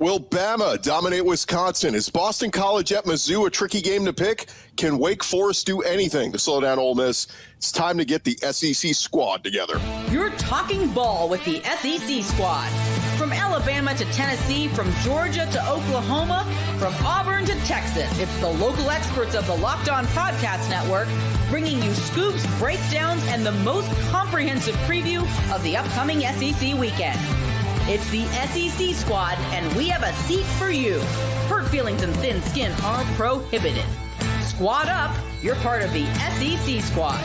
Will Bama dominate Wisconsin? Is Boston College at Mizzou a tricky game to pick? Can Wake Forest do anything to slow down Ole Miss? It's time to get the SEC squad together. You're talking ball with the SEC squad. From Alabama to Tennessee, from Georgia to Oklahoma, from Auburn to Texas, it's the local experts of the Locked On Podcast Network bringing you scoops, breakdowns, and the most comprehensive preview of the upcoming SEC weekend. It's the SEC squad, and we have a seat for you. Hurt feelings and thin skin are prohibited. Squad up. You're part of the SEC squad.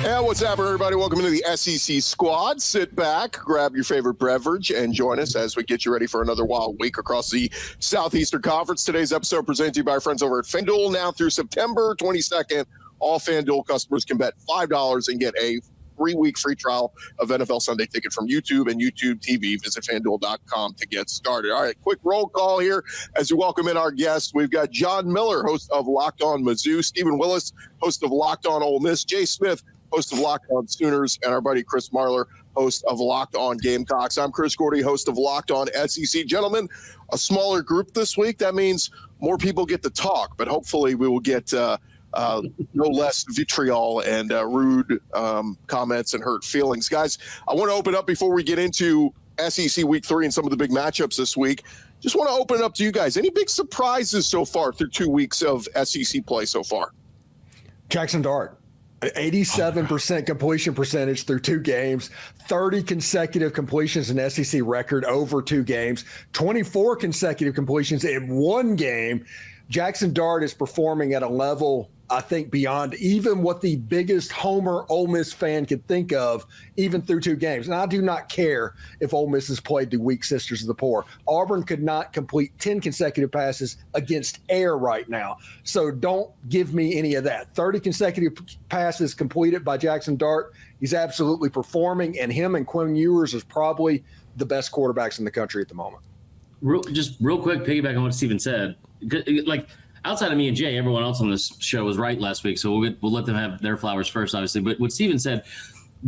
Hey, what's happening, everybody? Welcome to the SEC squad. Sit back, grab your favorite beverage, and join us as we get you ready for another wild week across the Southeastern Conference. Today's episode presented to you by our friends over at FanDuel. Now through September 22nd, all FanDuel customers can bet $5 and get a 3-week free trial of NFL Sunday Ticket from YouTube and YouTube TV. Visit FanDuel.com to get started. All right, quick roll call here as we welcome in our guests. We've got John Miller, host of Locked On Mizzou, Stephen Willis, host of Locked On Ole Miss, Jay Smith, host of Locked On Sooners, and our buddy Chris Marler, host of Locked On Gamecocks. I'm Chris Gordy, host of Locked On SEC. Gentlemen, a smaller group this week. That means more people get to talk, but hopefully we will get no less vitriol and rude comments and hurt feelings. Guys, I want to open up before we get into SEC Week 3 and some of the big matchups this week. Just want to open it up to you guys. Any big surprises so far through 2 weeks of SEC play so far? Jackson Dart. 87% completion percentage through 2 games, 30 consecutive completions in SEC record over 2 games, 24 consecutive completions in 1 game. Jackson Dart is performing at a level, I think, beyond even what the biggest Homer Ole Miss fan could think of, even through 2 games. And I do not care if Ole Miss has played the weak sisters of the poor. Auburn could not complete 10 consecutive passes against air right now. So don't give me any of that. 30 consecutive passes completed by Jackson Dart. He's absolutely performing, and him and Quinn Ewers is probably the best quarterbacks in the country at the moment. Real quick, piggyback on what Steven said. Like, outside of me and Jay, everyone else on this show was right last week, so we'll let them have their flowers first, obviously. But what Steven said,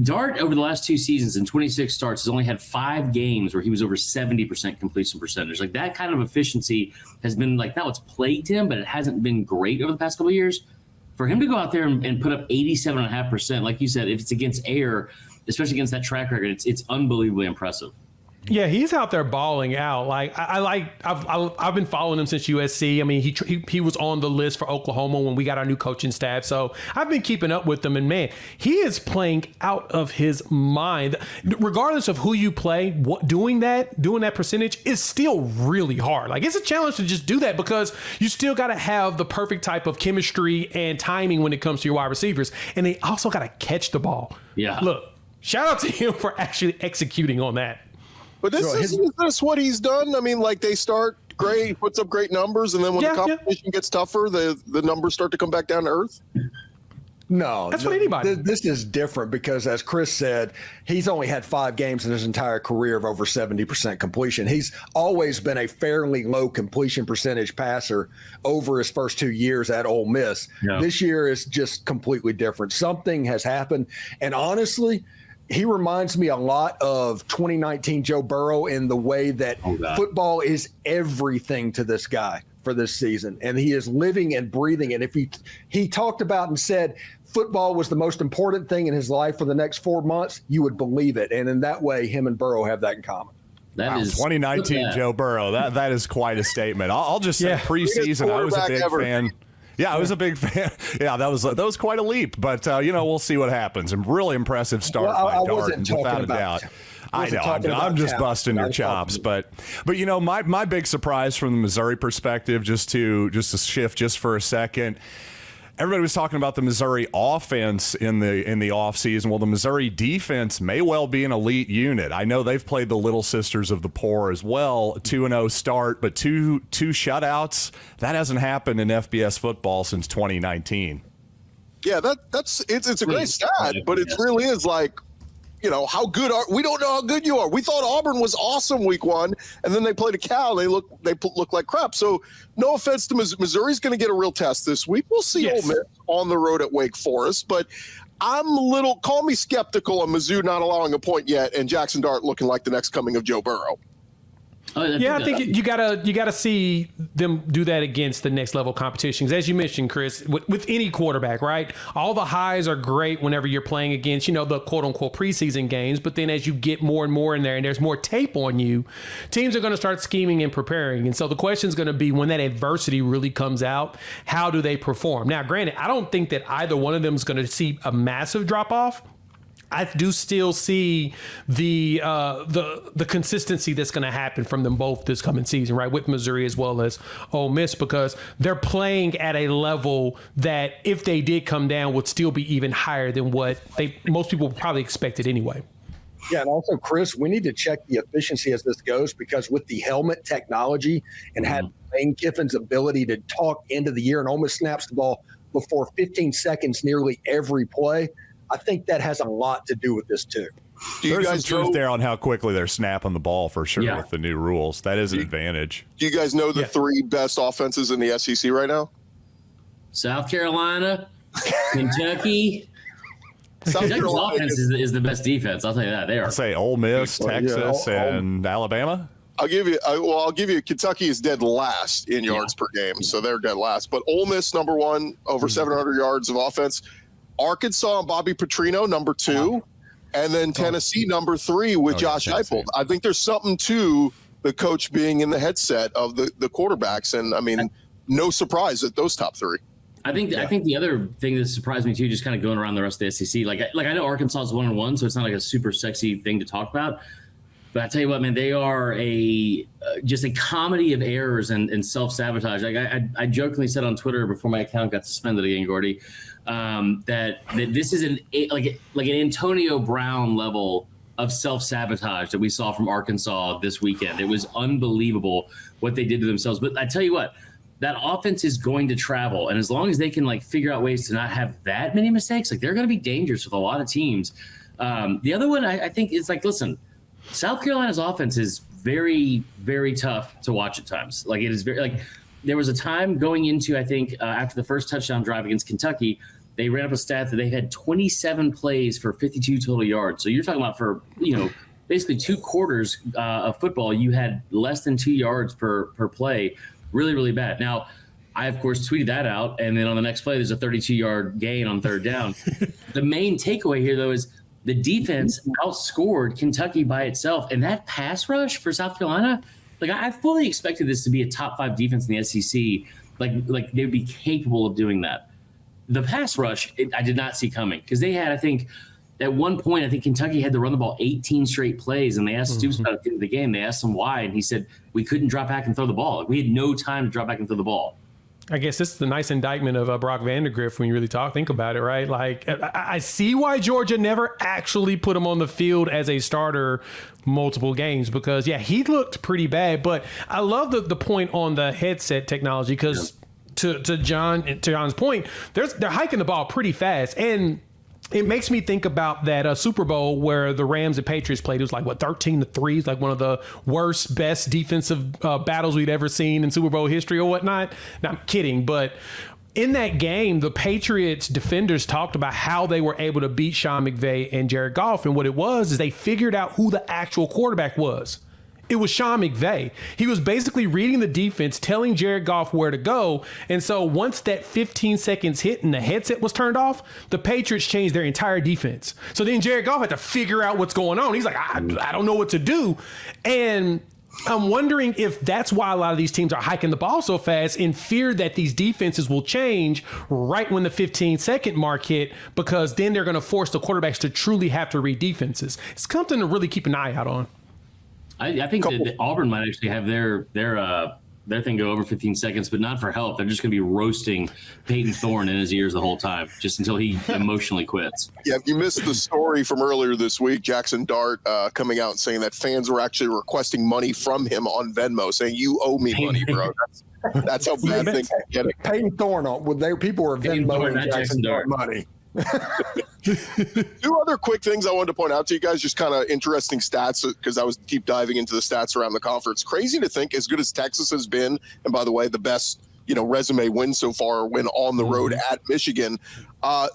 Dart over the last 2 seasons in 26 starts has only had 5 games where he was over 70% completion percentage. Like, that kind of efficiency has been, like, not what's plagued him, but it hasn't been great over the past couple of years. For him to go out there and put up 87.5%, like you said, if it's against air, especially against that track record, it's unbelievably impressive. Yeah, he's out there balling out. Like I've been following him since USC. I mean, he was on the list for Oklahoma when we got our new coaching staff. So I've been keeping up with him, and man, he is playing out of his mind. Regardless of who you play, doing that percentage is still really hard. Like, it's a challenge to just do that because you still got to have the perfect type of chemistry and timing when it comes to your wide receivers, and they also got to catch the ball. Yeah, look, shout out to him for actually executing on that. But is this what he's done? I mean, like, they start great, he puts up great numbers, and then when the competition gets tougher, the numbers start to come back down to earth? No. That's what anybody. This is different because, as Chris said, he's only had 5 games in his entire career of over 70% completion. He's always been a fairly low completion percentage passer over his first 2 years at Ole Miss. Yeah. This year is just completely different. Something has happened, and honestly, he reminds me a lot of 2019 Joe Burrow in the way that football is everything to this guy for this season. And he is living and breathing. And if he talked about and said football was the most important thing in his life for the next 4 months, you would believe it. And in that way, him and Burrow have that in common. That is 2019 Joe Burrow. That is quite a statement. I'll just say preseason, I was a big fan. Yeah, I was a big fan. Yeah, that was quite a leap, but we'll see what happens. A really impressive start by Dart, without a doubt. I know. I'm just busting your chops, but my big surprise from the Missouri perspective, just to shift just for a second. Everybody was talking about the Missouri offense in the offseason. Well, the Missouri defense may well be an elite unit. I know they've played the Little Sisters of the Poor as well. 2-0 start, but two shutouts. That hasn't happened in FBS football since 2019. Yeah, it's a great stat, but it really is like, how good we don't know how good you are. We thought Auburn was awesome week 1, and then they played a Cal. They look like crap. So no offense to Missouri's going to get a real test this week. We'll see Ole Miss on the road at Wake Forest, but I'm call me skeptical on Mizzou not allowing a point yet and Jackson Dart looking like the next coming of Joe Burrow. I think you gotta see them do that against the next level competitions, as you mentioned, Chris. With any quarterback, right? All the highs are great whenever you're playing against, the quote unquote preseason games. But then as you get more and more in there, and there's more tape on you, teams are going to start scheming and preparing. And so the question is going to be, when that adversity really comes out, how do they perform? Now, granted, I don't think that either one of them is going to see a massive drop off. I do still see the consistency that's going to happen from them both this coming season, right? With Missouri as well as Ole Miss, because they're playing at a level that, if they did come down, would still be even higher than what most people probably expected anyway. Yeah, and also, Chris, we need to check the efficiency as this goes, because with the helmet technology and having Lane Kiffin's ability to talk into the year, and Ole Miss snaps the ball before 15 seconds nearly every play, I think that has a lot to do with this too. There's some truth there on how quickly they're snapping the ball for sure with the new rules. That is an advantage. Do you guys know the three best offenses in the SEC right now? South Carolina, Kentucky. Kentucky's offense is the best defense. I'll tell you that. They are. I'll say Ole Miss, Texas, and Alabama. I'll give you Kentucky is dead last in yards per game, so they're dead last. But Ole Miss, number one, over 700 yards of offense. Arkansas and Bobby Petrino, number two. And then Tennessee, number three, with Josh Heupel. I think there's something to the coach being in the headset of the quarterbacks. And, I mean, no surprise at those top three. I think the other thing that surprised me, too, just kind of going around the rest of the SEC, like I know Arkansas is 1-1, so it's not like a super sexy thing to talk about. But I tell you what, man, they are just a comedy of errors and self-sabotage. Like I jokingly said on Twitter before my account got suspended again, Gordy, that this is an Antonio Brown level of self-sabotage that we saw from Arkansas this weekend. It was unbelievable what they did to themselves. But I tell you what, that offense is going to travel, and as long as they can figure out ways to not have that many mistakes, they're going to be dangerous with a lot of teams. The other one I think is listen, South Carolina's offense is very, very tough to watch at times. It is very there was a time going into, I think, after the first touchdown drive against Kentucky, they ran up a stat that they had 27 plays for 52 total yards. So you're talking about for, basically 2 quarters of football, you had less than 2 yards per play. Really, really bad. Now, I, of course, tweeted that out, and then on the next play, there's a 32-yard gain on third down. The main takeaway here, though, is the defense outscored Kentucky by itself. And that pass rush for South Carolina, I fully expected this to be a top 5 defense in the SEC. Like they'd be capable of doing that. The pass rush, I did not see coming, because they had, I think, at one point, I think Kentucky had to run the ball 18 straight plays, and they asked Stoops about it at the end of the game. They asked him why, and he said, we couldn't drop back and throw the ball. We had no time to drop back and throw the ball. I guess this is the nice indictment of Brock Vandagriff when you really think about it, right? I see why Georgia never actually put him on the field as a starter multiple games, because, he looked pretty bad. But I love the point on the headset technology, because to John's point, they're hiking the ball pretty fast. And it makes me think about that Super Bowl where the Rams and Patriots played. It was 13-3. It's one of the worst, best defensive battles we'd ever seen in Super Bowl history or whatnot. Now, I'm kidding, but in that game, the Patriots defenders talked about how they were able to beat Sean McVay and Jared Goff. And what it was is they figured out who the actual quarterback was. It was Sean McVay. He was basically reading the defense, telling Jared Goff where to go. And so once that 15 seconds hit and the headset was turned off, the Patriots changed their entire defense. So then Jared Goff had to figure out what's going on. He's like, I don't know what to do. And I'm wondering if that's why a lot of these teams are hiking the ball so fast, in fear that these defenses will change right when the 15-second mark hit, because then they're going to force the quarterbacks to truly have to read defenses. It's something to really keep an eye out on. I think that Auburn might actually have their thing go over 15 seconds, but not for help. They're just going to be roasting Peyton Thorne in his ears the whole time, just until he emotionally quits. Yeah, you missed the story from earlier this week. Jackson Dart coming out and saying that fans were actually requesting money from him on Venmo, saying, "You owe me money, bro." That's how bad things are getting. Peyton Thorne, people were Venmoing Jackson Dart money. 2 other quick things I wanted to point out to you guys, just kind of interesting stats, because I was deep diving into the stats around the conference. Crazy to think, as good as Texas has been, and by the way, the best resume win so far, win on the road at Michigan.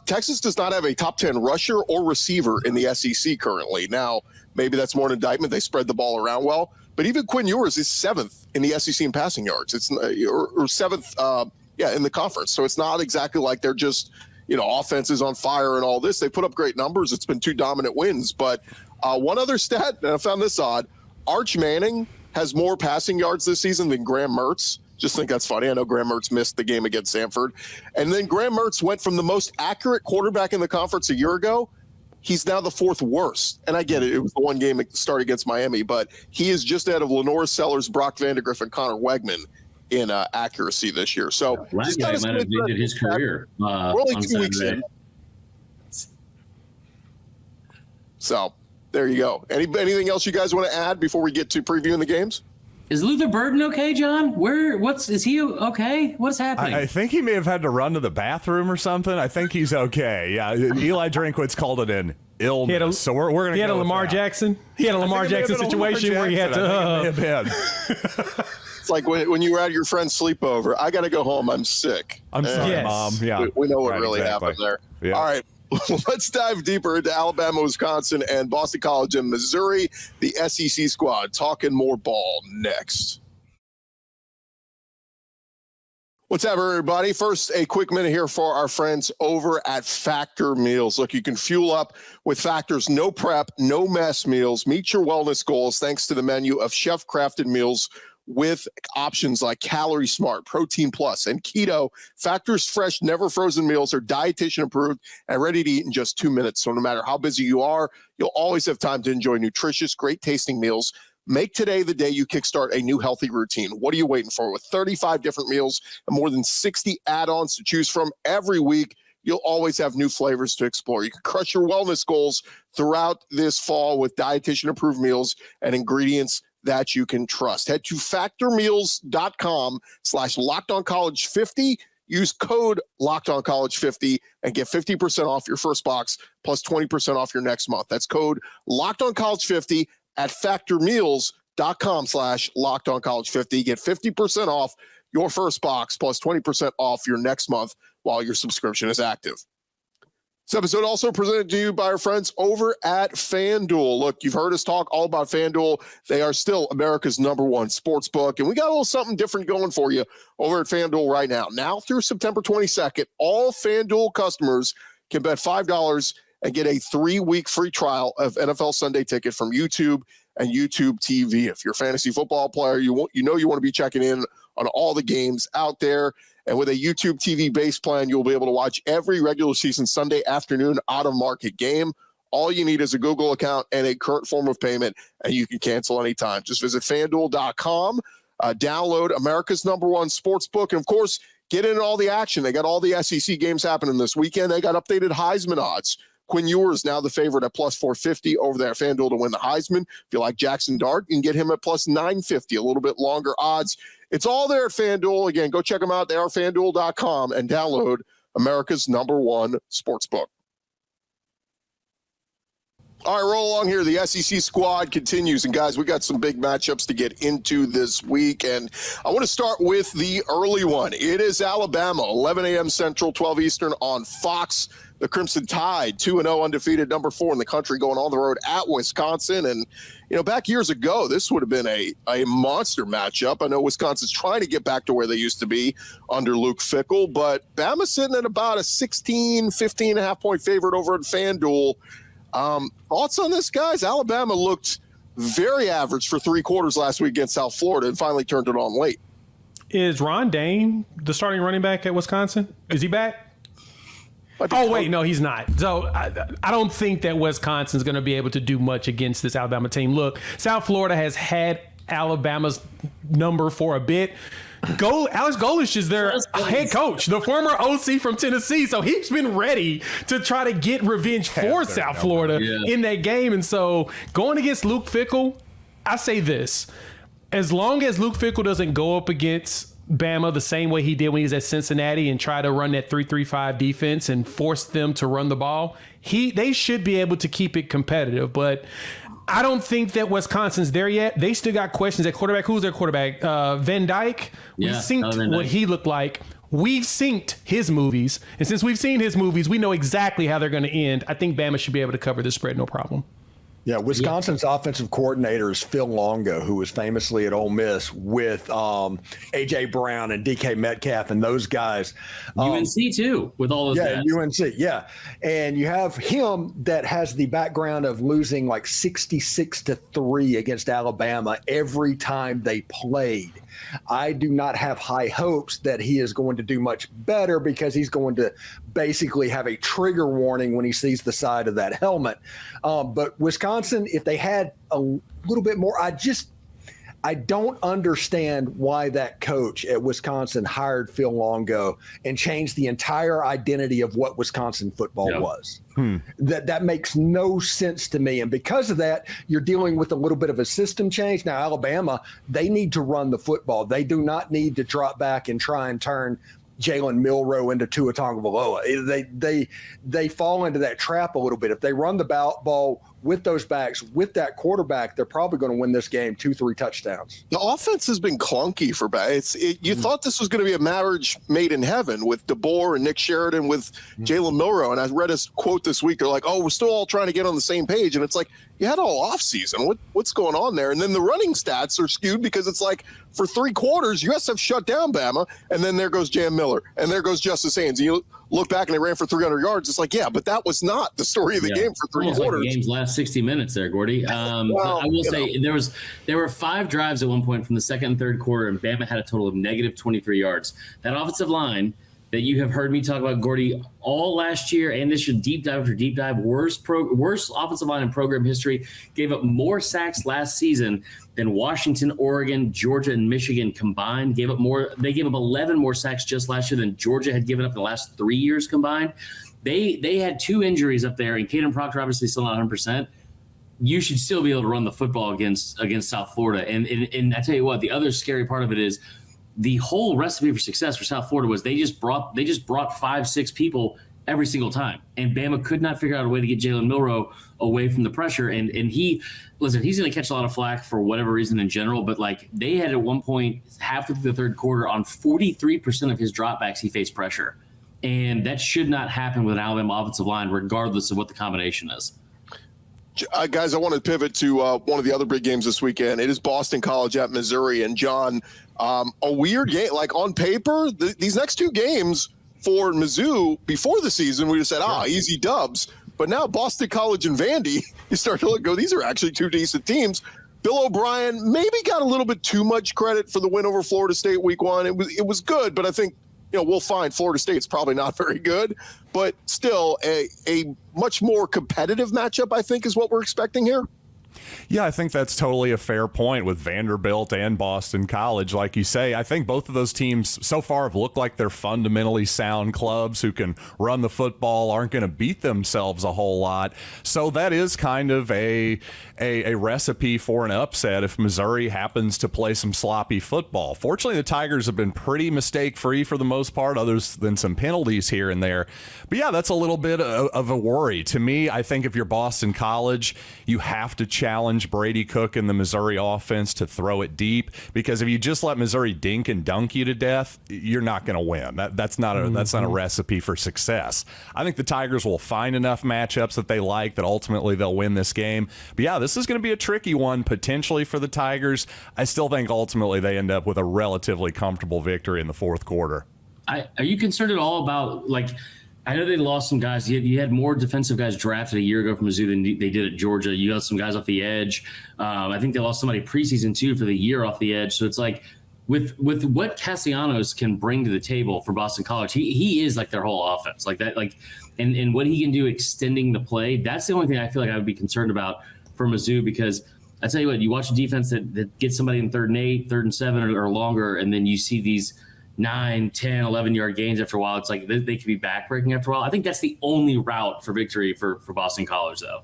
Texas does not have a top 10 rusher or receiver in the SEC currently. Now, maybe that's more an indictment. They spread the ball around well. but even Quinn Ewers is 7th in the SEC in passing yards. It's or 7th, in the conference. So it's not exactly like they're just, offense is on fire and all this. They put up great numbers. It's been 2 dominant wins. But one other stat, and I found this odd, Arch Manning has more passing yards this season than Graham Mertz. Just think that's funny. I know Graham Mertz missed the game against Samford. And then Graham Mertz went from the most accurate quarterback in the conference a year ago. He's now the 4th worst. And I get it. It was the one game it started against Miami, but he is just ahead of Lenore Sellers, Brock Vandegrift, and Connor Wegman in accuracy this year. So that guy might have ended his career. We're only 2 weeks in. So there you go. Anything else you guys want to add before we get to previewing the games? Is Luther Burden okay, John? Is he okay? What's happening? I think he may have had to run to the bathroom or something. I think he's okay. Yeah, Eli Drinkwitz called it an illness. So we're going to. He had a Lamar Jackson. He had a Lamar Jackson situation where he had to. It's like when you were at your friend's sleepover. I got to go home. I'm sick. I'm sorry, Mom. Yeah, we know what really happened there. Yeah. All right. Let's dive deeper into Alabama, Wisconsin, and Boston College and Missouri, the SEC squad. Talking more ball next. What's up, everybody? First, a quick minute here for our friends over at Factor Meals. Look, you can fuel up with Factor's no prep, no mess meals. Meet your wellness goals thanks to the menu of chef-crafted meals with options like Calorie Smart, Protein Plus, and Keto. Factor's fresh, never frozen meals are dietitian approved and ready to eat in just 2 minutes. So no matter how busy you are, you'll always have time to enjoy nutritious, great tasting meals. Make today the day you kickstart a new healthy routine. What are you waiting for? With 35 different meals and more than 60 add-ons to choose from every week, you'll always have new flavors to explore. You can crush your wellness goals throughout this fall with dietitian-approved meals and ingredients that you can trust. Head to factormeals.com/LockedOnCollege50. Use code LockedOnCollege50 and get 50% off your first box plus 20% off your next month. That's code LockedOnCollege50 at factormeals.com/LockedOnCollege50. Get 50% off your first box plus 20% off your next month while your subscription is active. This episode also presented to you by our friends over at FanDuel. Look, you've heard us talk all about FanDuel. They are still America's #1 sports book, and we got a little something different going for you over at FanDuel right now. Now through September 22nd, all FanDuel customers can bet $5 and get a 3-week free trial of NFL Sunday Ticket from YouTube and YouTube TV. If you're a fantasy football player, you want to be checking in on all the games out there. And with a YouTube TV base plan, you'll be able to watch every regular season Sunday afternoon out-of-market game. All you need is a Google account and a current form of payment, and you can cancel anytime. Just visit FanDuel.com, download America's #1 sports book, and, of course, get in all the action. They got all the SEC games happening this weekend. They got updated Heisman odds. Quinn Ewers now the favorite at plus 450 over there at FanDuel to win the Heisman. If you like Jackson Dart, you can get him at plus 950, a little bit longer odds. It's all there at FanDuel. Again, go check them out. They are FanDuel.com and download America's #1 sportsbook. All right, roll along here. The SEC squad continues. And, guys, we got some big matchups to get into this week. And I want to start with the early one. It is Alabama, 11 a.m. Central, 12 Eastern on Fox. The Crimson Tide, 2-0 undefeated, #4 in the country, going on the road at Wisconsin. And, back years ago, this would have been a monster matchup. I know Wisconsin's trying to get back to where they used to be under Luke Fickell, but Bama's sitting at about a 15.5-point favorite over at FanDuel. Thoughts on this, guys? Alabama looked very average for 3 quarters last week against South Florida and finally turned it on late. Is Ron Dane the starting running back at Wisconsin? Is he back? Oh, wait, no, he's not. So I don't think that Wisconsin's going to be able to do much against this Alabama team. Look, South Florida has had Alabama's number for a bit. Alex Golesh is their head coach, the former OC from Tennessee. So he's been ready to try to get revenge for South Florida in that game. And so going against Luke Fickell, I say this. As long as Luke Fickell doesn't go up against Bama the same way he did when he was at Cincinnati and try to run that 3-3-5 defense and force them to run the ball, they should be able to keep it competitive. But I don't think that Wisconsin's there yet. They still got questions at quarterback. Who's their quarterback? Van Dyke. We synced what he looked like. We've synced his movies. And since we've seen his movies, we know exactly how they're going to end. I think Bama should be able to cover this spread, no problem. Yeah, Wisconsin's offensive coordinator is Phil Longo, who was famously at Ole Miss with A.J. Brown and D.K. Metcalf and those guys. UNC too, with all those guys. Yeah, UNC, yeah. And you have him that has the background of losing like 66-3 against Alabama every time they played. I do not have high hopes that he is going to do much better because he's going to basically have a trigger warning when he sees the side of that helmet. But Wisconsin, if they had a little bit more, I don't understand why that coach at Wisconsin hired Phil Longo and changed the entire identity of what Wisconsin football was. That makes no sense to me. And because of that, you're dealing with a little bit of a system change. Now, Alabama, they need to run the football. They do not need to drop back and try and turn Jalen Milroe into Tua Tagovailoa. They fall into that trap a little bit. If they run the ball with those backs, with that quarterback, they're probably going to win this game 2-3 touchdowns. The offense has been clunky for you thought this was going to be a marriage made in heaven with DeBoer and Nick Sheridan with Jalen Milroe. And I read a quote this week. They're like, oh, we're still all trying to get on the same page. And it's like, you had all offseason. What's going on there? And then the running stats are skewed because it's like for 3 quarters, USF shut down Bama. And then there goes Jam Miller. And there goes Justice Haynes. And you look back and they ran for 300 yards. It's like, yeah, but that was not the story of the game for 3 quarters. Like the game's last 60 minutes there, Gordy. I will say there were 5 drives at one point from the second and third quarter, and Bama had a total of negative 23 yards. That offensive line that you have heard me talk about, Gordy, all last year and this year, deep dive after deep dive, worst offensive line in program history, gave up more sacks last season than Washington, Oregon, Georgia, and Michigan combined. They gave up 11 more sacks just last year than Georgia had given up in the last 3 years combined. They had 2 injuries up there, and Caden Proctor obviously still not 100%. You should still be able to run the football against South Florida. And I tell you what, the other scary part of it is the whole recipe for success for South Florida was they just brought 5-6 people every single time. And Bama could not figure out a way to get Jalen Milroe away from the pressure. And he's going to catch a lot of flack for whatever reason in general. But like they had at one point, halfway through the third quarter, on 43% of his dropbacks, he faced pressure. And that should not happen with an Alabama offensive line, regardless of what the combination is. Guys, I want to pivot to one of the other big games this weekend. It is Boston College at Missouri. And John, a weird game. Like on paper, these next 2 games for Mizzou before the season, we just said, easy dubs. But now Boston College and Vandy, you start to go, these are actually 2 decent teams. Bill O'Brien maybe got a little bit too much credit for the win over Florida State week 1. It was good, but I think we'll find Florida State's probably not very good, but still a much more competitive matchup, I think, is what we're expecting here. Yeah, I think that's totally a fair point with Vanderbilt and Boston College. Like you say, I think both of those teams so far have looked like they're fundamentally sound clubs who can run the football, aren't going to beat themselves a whole lot. So that is kind of a recipe for an upset if Missouri happens to play some sloppy football. Fortunately, the Tigers have been pretty mistake-free for the most part, other than some penalties here and there. But yeah, that's a little bit of a worry. To me, I think if you're Boston College, you have to challenge Brady Cook and the Missouri offense to throw it deep, because if you just let Missouri dink and dunk you to death, you're not going to win. That's not a recipe for success. I think the Tigers will find enough matchups that they like that ultimately they'll win this game. But yeah, this is going to be a tricky one potentially for the Tigers. I still think ultimately they end up with a relatively comfortable victory in the fourth quarter. Are you concerned at all about, like, I know they lost some guys. You had more defensive guys drafted a year ago from Mizzou than they did at Georgia. You got some guys off the edge. I think they lost somebody preseason too for the year off the edge. So it's like with what Castellanos can bring to the table for Boston College, he is like their whole offense, like that, like, and what he can do extending the play. That's the only thing I feel like I would be concerned about for Mizzou, because I tell you what, you watch a defense that gets somebody in 3rd and 8, 3rd and 7 or longer, and then you see these 9, 10, 11-yard gains after a while. It's like they could be backbreaking after a while. I think that's the only route for victory for Boston College, though.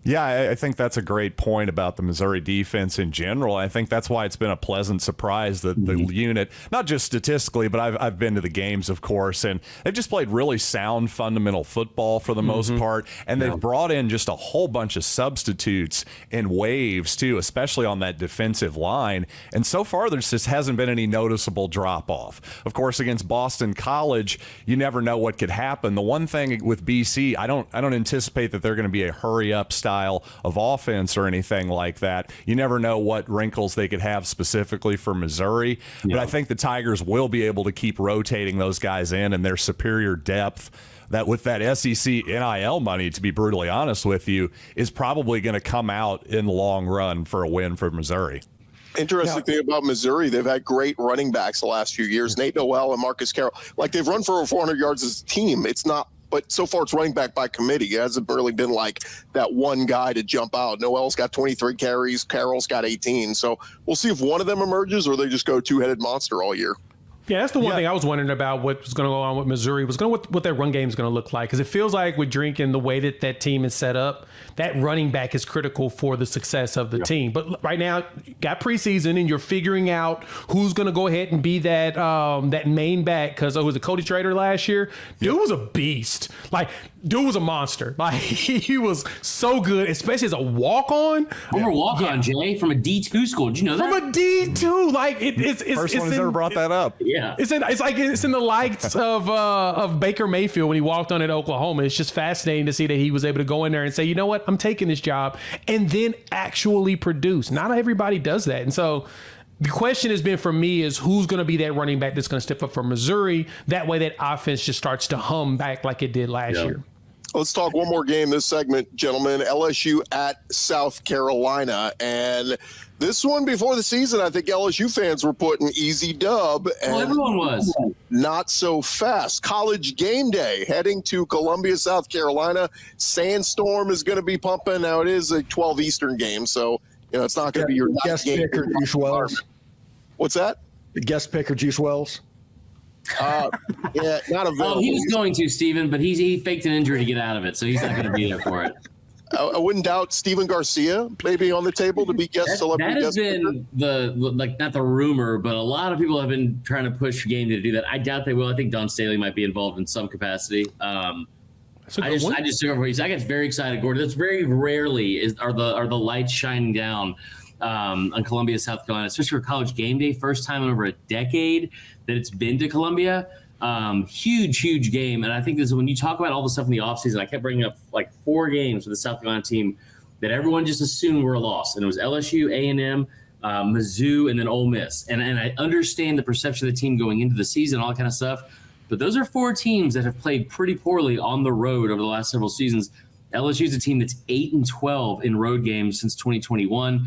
Yeah, I think that's a great point about the Missouri defense in general. I think that's why it's been a pleasant surprise that the unit, not just statistically, but I've been to the games, of course, and they've just played really sound fundamental football for the most part, and they've brought in just a whole bunch of substitutes in waves, too, especially on that defensive line. And so far, there just hasn't been any noticeable drop-off. Of course, against Boston College, you never know what could happen. The one thing with BC, I don't anticipate that they're going to be a hurry-up style style of offense or anything like that. You never know what wrinkles they could have specifically for Missouri. Yeah. But I think the Tigers will be able to keep rotating those guys in, and their superior depth that with that SEC NIL money, to be brutally honest with you, is probably going to come out in the long run for a win for Missouri. Interesting thing about Missouri, they've had great running backs the last few years. Nate Noel and Marcus Carroll. Like, they've run for over 400 yards as a team. It's not, but so far it's running back by committee. It hasn't really been like that one guy to jump out. Noel's got 23 carries. Carroll's got 18. So we'll see if one of them emerges or they just go two-headed monster all year. Yeah, that's the one thing I was wondering about what was going to go on with Missouri was what their run game is going to look like. Because it feels like with Drink and the way that team is set up, that running back is critical for the success of the team. But right now, you got preseason and you're figuring out who's going to go ahead and be that main back. Because who was it, Cody Trader last year? Dude was a beast. Like, dude was a monster. Like, he was so good, especially as a walk-on. Former walk-on, Jay, from a D2 school. Did you know that? From a D2. Like, it's first one who's ever brought that up. Yeah. It's in the likes of Baker Mayfield when he walked on at Oklahoma. It's just fascinating to see that he was able to go in there and say, you know what, I'm taking this job, and then actually produce. Not everybody does that. And so the question has been for me is who's going to be that running back that's going to step up for Missouri. That way that offense just starts to hum back like it did last year. Let's talk one more game this segment, gentlemen. LSU at South Carolina. And this one before the season, I think LSU fans were putting easy dub. And everyone was. Not so fast. College game day heading to Columbia, South Carolina. Sandstorm is going to be pumping. Now, it is a 12 Eastern game, so it's not going to be your guest picker, Juice Wells. What's that? The guest picker, Juice Wells. Yeah, not available. Oh, he was going to, Steven, but he faked an injury to get out of it, so he's not going to be there for it. I wouldn't doubt Steven Garcia maybe on the table to be guest celebrity. That has been not the rumor, but a lot of people have been trying to push game to do that. I doubt they will. I think Don Staley might be involved in some capacity. I get very excited, Gordon. That's very rarely are the lights shining down on Columbia, South Carolina, especially for college game day. First time in over a decade that it's been to Columbia. Huge game. And I think this is when you talk about all the stuff in the offseason, I kept bringing up like 4 games for the South Carolina team that everyone just assumed were a loss. And it was LSU, A&M, Mizzou, and then Ole Miss. And I understand the perception of the team going into the season, all that kind of stuff. But those are 4 teams that have played pretty poorly on the road over the last several seasons. LSU is a team that's 8-12 in road games since 2021.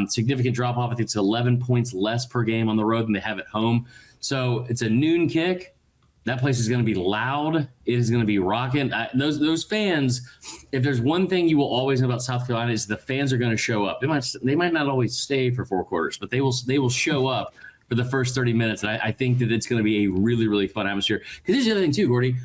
Significant drop off. I think it's 11 points less per game on the road than they have at home. So it's a noon kick. That place is going to be loud. It is going to be rocking. Those fans, if there's one thing you will always know about South Carolina is the fans are going to show up. They might not always stay for 4 quarters, but they will show up for the first 30 minutes. And I think that it's going to be a really, really fun atmosphere. Because here's the other thing too, Gordy.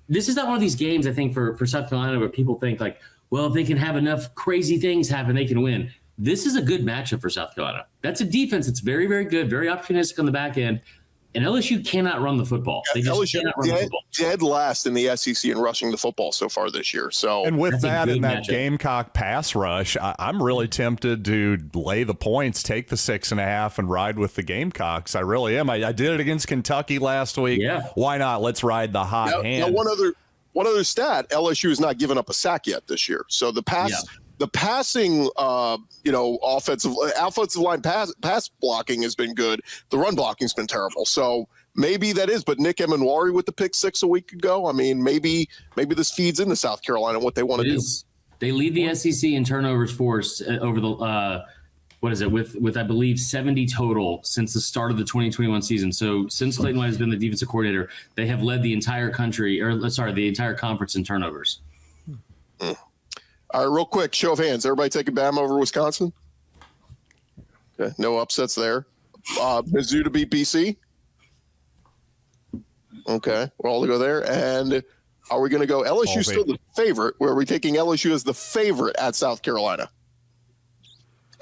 This is not one of these games, I think, for South Carolina where people think like, well, if they can have enough crazy things happen, they can win. This is a good matchup for South Carolina. That's a defense that's very, very good, very opportunistic on the back end. And LSU cannot run the football. They just LSU cannot run the football. Dead last in the SEC in rushing the football so far this year. So, and with that and that Gamecock pass rush, I'm really tempted to lay the points, take the 6.5, and ride with the Gamecocks. I really am. I did it against Kentucky last week. Yeah. Why not? Let's ride the hot hand. Now, one other stat: LSU has not given up a sack yet this year. So the passing, offensive line pass blocking has been good. The run blocking's been terrible. So maybe that is. But Nick Emanwari with the pick 6 a week ago. I mean, maybe this feeds into South Carolina what they want to do. They lead the SEC in turnovers forced over the with I believe 70 total since the start of the 2021 season. So since Clayton White has been the defensive coordinator, they have led the entire the entire conference in turnovers. All right, real quick, show of hands. Everybody taking Bama over Wisconsin? Okay, no upsets there. Mizzou to beat BC? Okay, we're all to go there. And are we going to go LSU still the favorite? Where are we taking LSU as the favorite at South Carolina?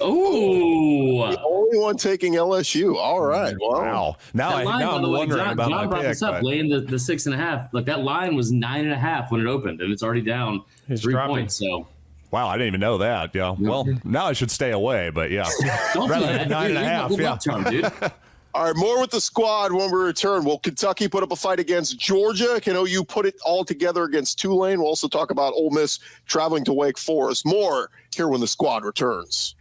Oh, the only one taking LSU. All right. Wow. Now I'm wondering about my pick. This up, laying the 6.5. Look, that line was 9.5 when it opened, and it's already down 3 points. So. Wow, I didn't even know that. Yeah. Well, now I should stay away, but yeah. Don't do that. 9.5. Yeah. Charm, dude. All right, more with the squad when we return. Will Kentucky put up a fight against Georgia? Can OU put it all together against Tulane? We'll also talk about Ole Miss traveling to Wake Forest. More here when the squad returns.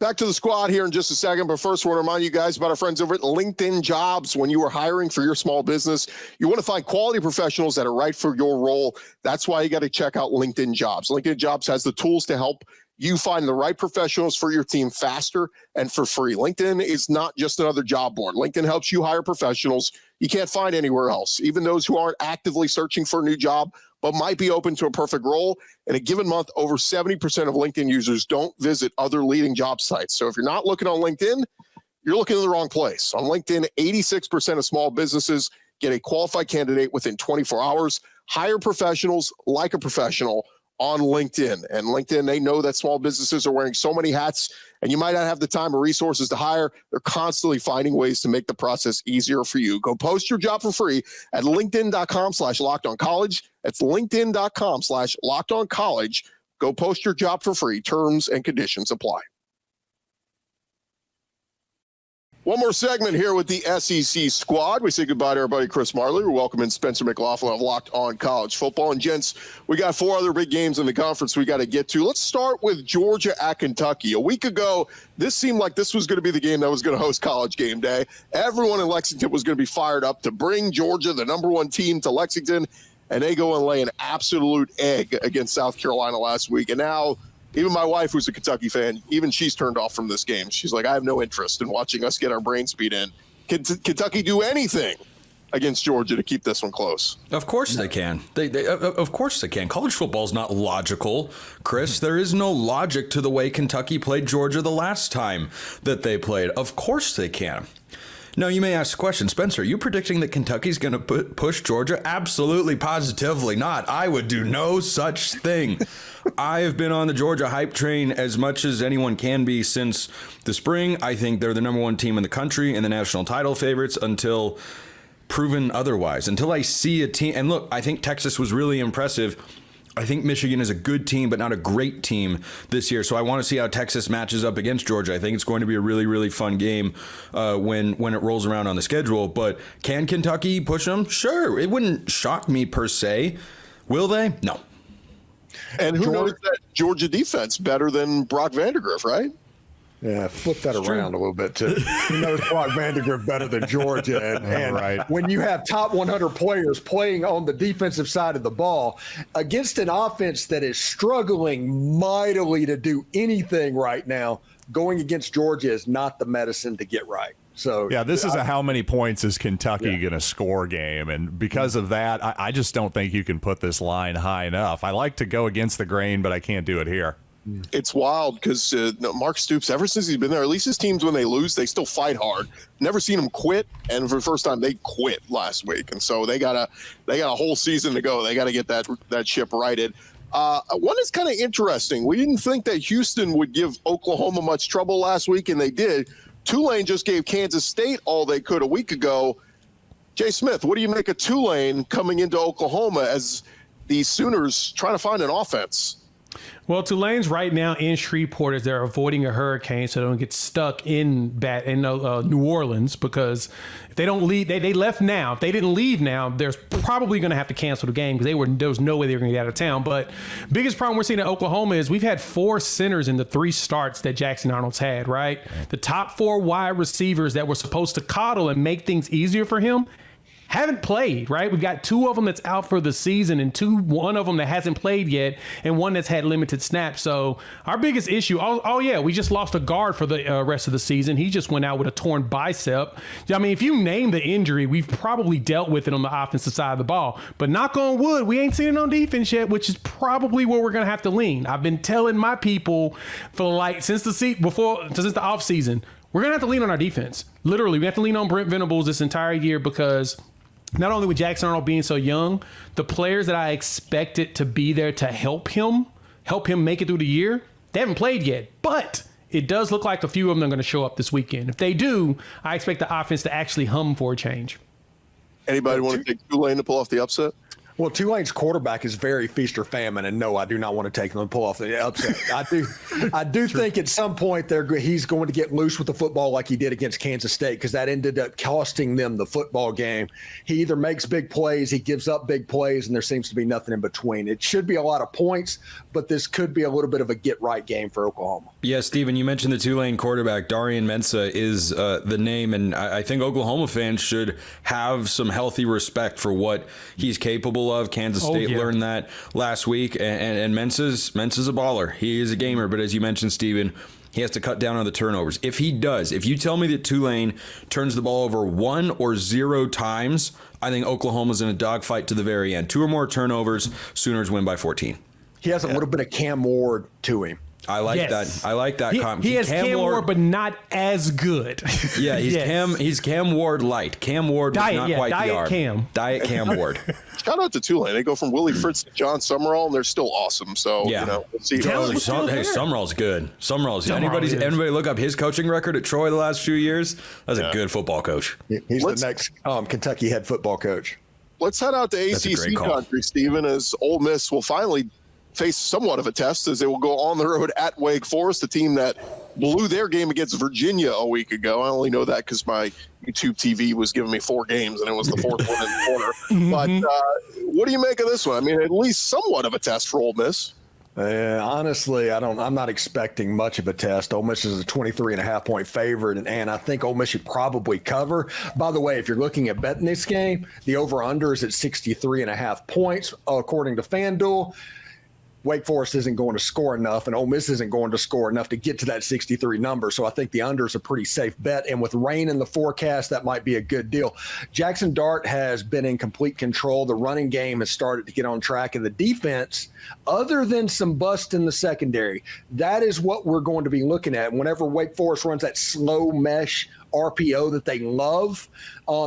Back to the squad here in just a second, but first I want to remind you guys about our friends over at LinkedIn Jobs. When you are hiring for your small business, you want to find quality professionals that are right for your role. That's why you got to check out LinkedIn Jobs. LinkedIn Jobs has the tools to help you find the right professionals for your team faster and for free. LinkedIn is not just another job board. LinkedIn helps you hire professionals you can't find anywhere else, even those who aren't actively searching for a new job but might be open to a perfect role. In a given month, over 70% of LinkedIn users don't visit other leading job sites. So if you're not looking on LinkedIn, you're looking in the wrong place. On LinkedIn, 86% of small businesses get a qualified candidate within 24 hours. Hire professionals like a professional on LinkedIn. And LinkedIn, they know that small businesses are wearing so many hats, and you might not have the time or resources to hire. They're constantly finding ways to make the process easier for you. Go post your job for free at linkedin.com/lockedoncollege. That's linkedin.com/lockedoncollege. Go post your job for free. Terms and conditions apply. One more segment here with the SEC squad. We say goodbye to our buddy Chris Marley. We're welcoming Spencer McLaughlin of Locked On College Football. And gents, we got 4 other big games in the conference we got to get to. Let's start with Georgia at Kentucky. A week ago, this seemed like this was going to be the game that was going to host College Game Day. Everyone in Lexington was going to be fired up to bring Georgia, the #1 team, to Lexington. And they go and lay an absolute egg against South Carolina last week. And now, even my wife, who's a Kentucky fan, even she's turned off from this game. She's like, I have no interest in watching us get our brains beat in. Can Kentucky do anything against Georgia to keep this one close? Of course they can. Of course they can. College football is not logical, Chris. There is no logic to the way Kentucky played Georgia the last time that they played. Of course they can. Now, you may ask the question, Spencer, are you predicting that Kentucky's going to push Georgia? Absolutely, positively not. I would do no such thing. I have been on the Georgia hype train as much as anyone can be since the spring. I think they're the #1 team in the country and the national title favorites until proven otherwise. Until I see a team, and look, I think Texas was really impressive. I think Michigan is a good team, but not a great team this year. So I want to see how Texas matches up against Georgia. I think it's going to be a really, really fun game when it rolls around on the schedule. But can Kentucky push them? Sure. It wouldn't shock me per se. Will they? No. And who knows that Georgia defense better than Brock Vandagriff, right? Yeah, flip that around a little bit, too. He knows Brock Vandagriff better than Georgia. And right. When you have top 100 players playing on the defensive side of the ball against an offense that is struggling mightily to do anything right now, going against Georgia is not the medicine to get right. So yeah, this is a how many points is Kentucky going to score game. And because of that, I just don't think you can put this line high enough. I like to go against the grain, but I can't do it here. It's wild because Mark Stoops, ever since he's been there, at least his teams, when they lose, they still fight hard. Never seen them quit, and for the first time, they quit last week, and so they got a whole season to go. They got to get that ship righted. One is kind of interesting. We didn't think that Houston would give Oklahoma much trouble last week, and they did. Tulane just gave Kansas State all they could a week ago. Jay Smith, what do you make of Tulane coming into Oklahoma as the Sooners trying to find an offense? Well, Tulane's right now in Shreveport as they're avoiding a hurricane so they don't get stuck in New Orleans, because if they don't leave, they left now. If they didn't leave now, there's probably going to have to cancel the game because there was no way they were going to get out of town. But biggest problem we're seeing in Oklahoma is we've had 4 centers in the 3 starts that Jackson Arnold's had, right? The top 4 wide receivers that were supposed to coddle and make things easier for him haven't played, right? We've got 2 of them that's out for the season and one of them that hasn't played yet and one that's had limited snaps. So our biggest issue, we just lost a guard for the rest of the season. He just went out with a torn bicep. I mean, if you name the injury, we've probably dealt with it on the offensive side of the ball. But knock on wood, we ain't seen it on defense yet, which is probably where we're going to have to lean. I've been telling my people since the offseason, we're going to have to lean on our defense. Literally, we have to lean on Brent Venables this entire year because not only with Jackson Arnold being so young, the players that I expected to be there to help him make it through the year, they haven't played yet. But it does look like a few of them are going to show up this weekend. If they do, I expect the offense to actually hum for a change. Anybody want to take Tulane to pull off the upset? Well, Tulane's quarterback is very feast or famine, and no, I do not want to take them and pull off the upset. I do think at some point he's going to get loose with the football like he did against Kansas State, because that ended up costing them the football game. He either makes big plays, he gives up big plays, and there seems to be nothing in between. It should be a lot of points, but this could be a little bit of a get-right game for Oklahoma. Yeah, Steven, you mentioned the Tulane quarterback. Darian Mensah is the name, and I think Oklahoma fans should have some healthy respect for what he's capable of. Kansas State learned that last week, and Mensah's a baller. He is a gamer, but as you mentioned, Steven, he has to cut down on the turnovers. If he does, if you tell me that Tulane turns the ball over 1 or 0 times, I think Oklahoma's in a dogfight to the very end. 2 or more turnovers, Sooners win by 14. He has a little bit of Cam Ward to him. I like that. I like that. He has Cam Ward, but not as good. Yeah, he's Cam Ward light. Cam Ward was not quite the R. Diet Cam Ward. Shout out to Tulane. They go from Willie Fritz to John Summerall, and they're still awesome. So, we'll see. Summerall's good. Anybody look up his coaching record at Troy the last few years? That's a good football coach. He's the next Kentucky head football coach. Let's head out to ACC country, Stephen, as Ole Miss will finally face somewhat of a test as they will go on the road at Wake Forest, a team that blew their game against Virginia a week ago. I only know that because my YouTube TV was giving me 4 games, and it was the 4th one in the corner. But what do you make of this one? I mean, at least somewhat of a test for Ole Miss. Honestly, I'm not expecting much of a test. Ole Miss is a 23.5-point favorite, and I think Ole Miss should probably cover. By the way, if you're looking at betting this game, the over-under is at 63.5 points, according to FanDuel. Wake Forest isn't going to score enough, and Ole Miss isn't going to score enough to get to that 63 number. So I think the under is a pretty safe bet. And with rain in the forecast, that might be a good deal. Jackson Dart has been in complete control. The running game has started to get on track, and the defense, other than some bust in the secondary, that is what we're going to be looking at. Whenever Wake Forest runs that slow mesh RPO that they love,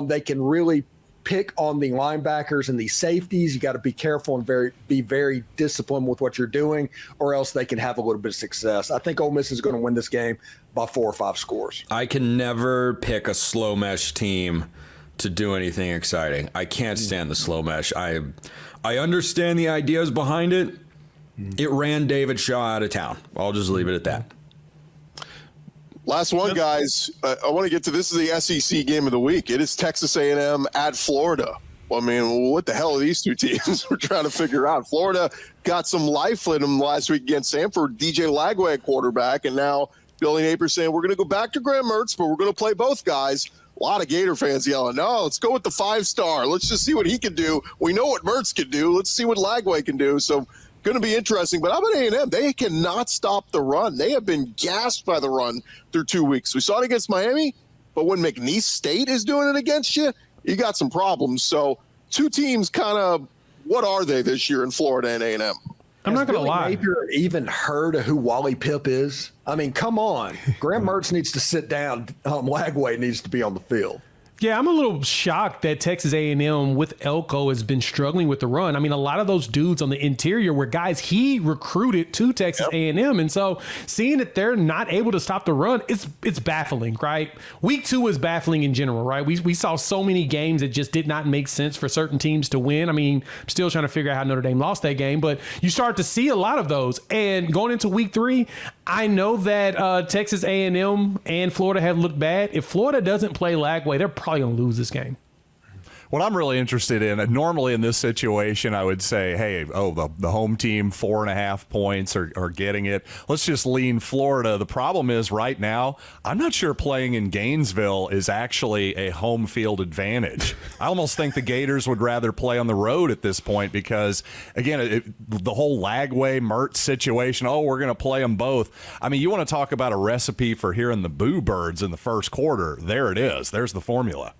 they can really pick on the linebackers and the safeties. You got to be careful and be very disciplined with what you're doing, or else they can have a little bit of success. I think Ole Miss is going to win this game by 4 or 5 scores. I can never pick a slow mesh team to do anything exciting. I can't stand the slow mesh. I understand the ideas behind it. It ran David Shaw out of town. I'll just leave it at that. Last one, guys. I want to get to this. Is the SEC game of the week. It is Texas A&M at Florida. Well, I mean, what the hell are these two teams? We're trying to figure out. Florida got some life in them last week against Samford. DJ Lagway at quarterback, and now Billy Napier saying we're going to go back to Graham Mertz, but we're going to play both guys. A lot of Gator fans yelling, no, let's go with the 5-star. Let's just see what he can do. We know what Mertz can do. Let's see what Lagway can do. So going to be interesting. But how about A&M? They cannot stop the run. They have been gassed by the run through 2 weeks. We saw it against Miami, but when McNeese State is doing it against you, you got some problems. So two teams kind of, what are they this year in Florida and A&M? I'm not going to lie. Napier even heard of who Wally Pipp is? I mean, come on. Graham Mertz needs to sit down. Lagway needs to be on the field. Yeah, I'm a little shocked that Texas A&M with Elko has been struggling with the run. I mean, a lot of those dudes on the interior were guys he recruited to Texas A&M. And so seeing that they're not able to stop the run, it's baffling, right? Week 2 was baffling in general, right? We saw so many games that just did not make sense for certain teams to win. I mean, I'm still trying to figure out how Notre Dame lost that game, but you start to see a lot of those. And going into week 3, I know that Texas A&M and Florida have looked bad. If Florida doesn't play Lagway, they're probably going to lose this game. What I'm really interested in, normally in this situation, I would say, hey, the home team, 4.5 points are getting it. Let's just lean Florida. The problem is right now, I'm not sure playing in Gainesville is actually a home field advantage. I almost think the Gators would rather play on the road at this point because, again, the whole Lagway Mertz situation, we're going to play them both. I mean, you want to talk about a recipe for hearing the boo birds in the first quarter. There it is. There's the formula.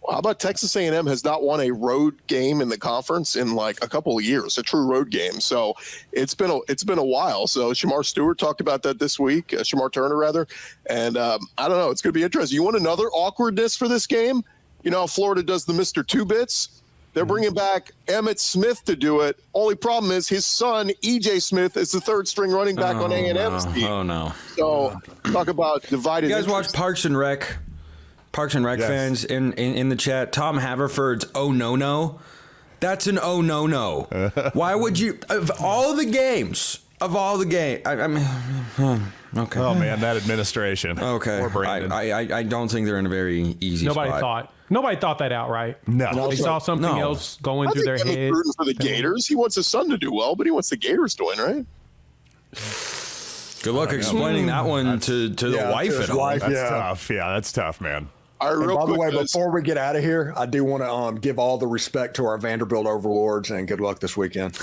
Well, how about Texas A&M has not won a road game in the conference in like a couple of years, a true road game. So it's been a while. So Shamar Stewart talked about that this week, Shamar Turner rather. And I don't know, it's going to be interesting. You want another awkwardness for this game? You know, Florida does the Mr. Two-Bits. They're bringing back Emmitt Smith to do it. Only problem is his son, E.J. Smith, is the third-string running back on A&M's team. Oh, no. So talk about divided You guys interest. watch Parks and Rec Yes. fans in the chat. Tom Haverford's "Oh No No" That's an oh no. Why would you? Of all the games, I mean, okay. Oh man, that administration. Okay, I don't think they're in a very easy spot. Nobody thought that out, right? No. They saw something else going through their head. For the Gators, he wants his son to do well, but he wants the Gators to win, right? Good luck explaining that one to the wife at home. That's tough. Yeah, that's tough, man. By the way, before we get out of here, I do want to give all the respect to our Vanderbilt overlords and good luck this weekend.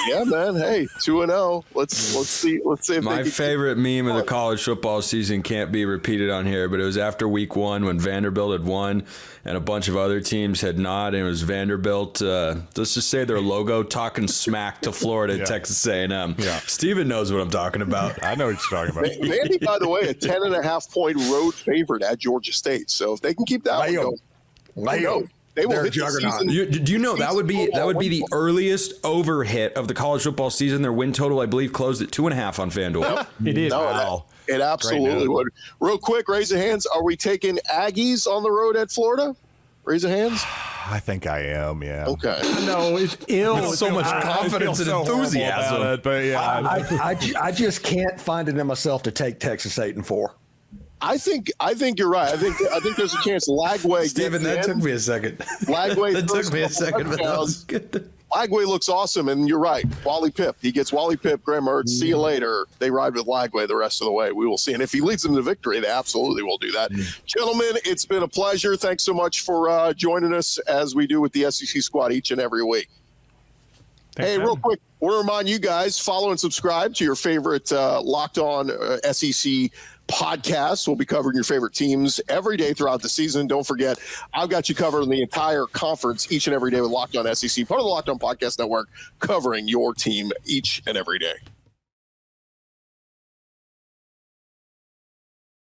Yeah, man. Hey, 2-0. Let's see if my favorite meme of the college football season can't be repeated on here, but it was after week 1 when Vanderbilt had won and a bunch of other teams had not, and it was Vanderbilt. Let's just say their logo talking smack to Florida, Texas A&M. Yeah. Steven knows what I'm talking about. I know what you're talking about. Vandy, by the way, a 10.5-point road favorite at Georgia State. So if they can keep that one going, they will hit the season. Do you know that would be the earliest over hit of the college football season? Their win total, I believe, closed at 2.5 on FanDuel. It is. Wow. It absolutely would. Real quick, raise your hands. Are we taking Aggies on the road at Florida? Raise your hands. I think I am, yeah. Okay. No, it's ill. With so much confidence and enthusiasm. But yeah, I just can't find it in myself to take Texas 8-4. I think you're right. I think there's a chance Lagway. Steven, that took me a second. Lagway. That took me a second, but that was good. Lagway looks awesome, and you're right. Wally Pipp. He gets Wally Pipp, Graham Mertz. See you later. They ride with Lagway the rest of the way. We will see. And if he leads them to victory, they absolutely will do that. Gentlemen, it's been a pleasure. Thanks so much for joining us as we do with the SEC squad each and every week. Hey, real quick, I want to remind you guys, follow and subscribe to your favorite Locked On SEC podcast. We'll be covering your favorite teams every day throughout the season. Don't forget, I've got you covered in the entire conference each and every day with Locked On SEC, part of the Locked On Podcast Network, covering your team each and every day.